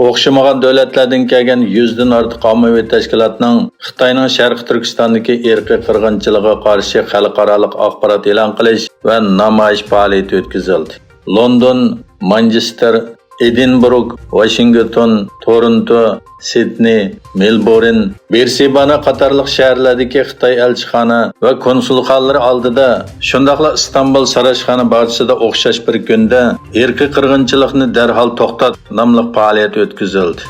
o'xshamagan davlatlardan kelgan 100 dan ortiq ommaviy tashkilotning Xitoyning Sharq Turkistondagi irqiy qirg'inchiligiga qarshi xalqaro axborot e'lon qilish va namoyish faoliyati o'tkazildi. London, Manchester, Edinburgh, Washington, Toronto, Sydney, Melbourne, Brisbane qatorliq shaharlardagi Xitoy elchixona va konsulxonalari oldida, shundaqla Istanbul Sarayxona bog'chasida o'xshash bir kunda irqiy qirg'inchilikni darhol to'xtat nomli faoliyat o'tkazildi.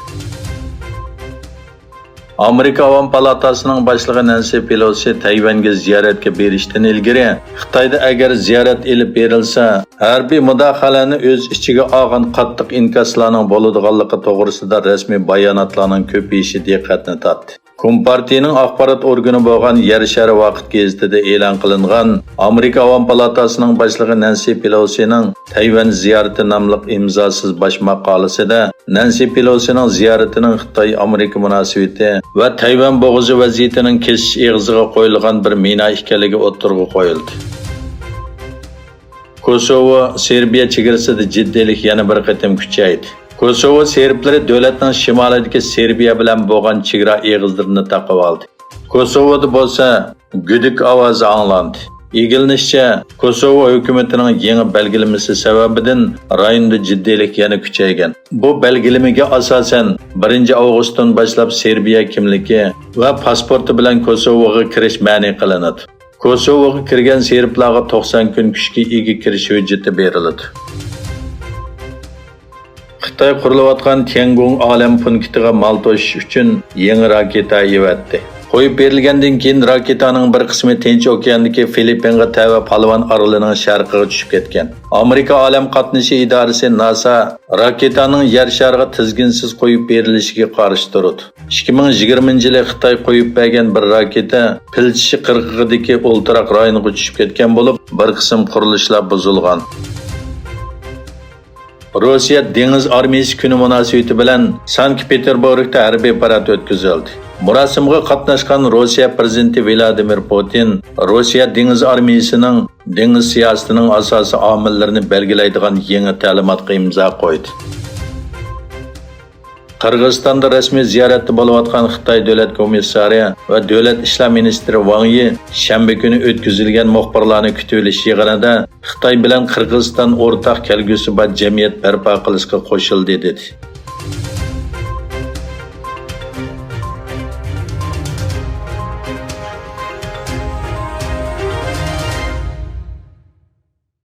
Amerika Avam Palatasining boshlig'i Nancy Pelosi Tayvanga ziyoratga berishdan ilgari Xitoyda agar ziyorat elib berilsa, harbiy mudohalani o'z ichiga olgan qattiq inkaslarning bo'ladiganligi to'g'risida rasmiy bayonotlarning ko'payishi diqqatni tortdi. Kompartiyaning axborot organi bo'lgan Yer shari vaqt gazetida e'lon qilingan Amerika Avam Palatasining boshlig'i Nancy Pelosining Tayvan ziyorati nomli imzosiz bosh maqolasida Nancy Pelosining ziyaratining Xitoy-Amerika munosabati va Tayvan bo'g'ozi vaziyatining kesish eg'iziga qo'yilgan bir mina ekanligi o'tirg'i qo'yildi. Kosovo Serbiya chegarasida jiddiylik yana bir qatim kuchaydi. Kosovo serblari davlatning shimolidagi Serbiya bilan bo'lgan chegara eg'izlarini taqib oldi. Kosovoda bo'lsa gudik ovozi anglandi. Egilinishcha, Kosovo hukumatining yangi belgilamasi sababidan rayonda jiddiylik yana kuchaygan. Bu belgilamaga asosan 1 avgustdan boshlab Serbiya kimligi va pasporti bilan Kosovoga kirish ma'ni qilinadi. Kosovoga kirgan serblarga 90 kun kuchga ega kirish hujjati beriladi. Xitoy qurilayotgan Tiangong olam punktiga mal to'shish uchun yangi raketa yevatdi. Qo'yib berilgandan keyin raketaning bir qismi Tinch okeandagi Filippinga tava Palvan orolining sharqiga tushib ketgan. Amerika olam qatnashi idorasi NASA raketaning yer shariga tizginsiz qo'yib berilishiga qarshi turdi. 2020-yili Xitoy qo'yib bergan bir raketa Pilchishi qirg'og'idagi o'ltiraq rayoniga tushib ketgan bo'lib, bir qism qurilishlar buzilgan. Rossiya dengiz armiyasi kuni munosabati bilan Sankt-Peterburgda harbiy parad o'tkazildi. Murosimga qatnashgan Rossiya prezidenti Vladimir Putin Rossiya dengiz armiyasining dengiz siyosatining asosiy omillarini belgilaydigan yangi ta'limotga imzo qo'ydi. Qirg'izistonda rasmiy ziyoratda bo'layotgan Xitoy davlat komissari va davlat ishlar ministri Wang Yi shanba kuni o'tkazilgan muxbirlarni kutib olish yig'inida Xitoy bilan Qirg'iziston o'rtaq kelgusi bor jamiyat barpo qilishga qo'shildi dedi.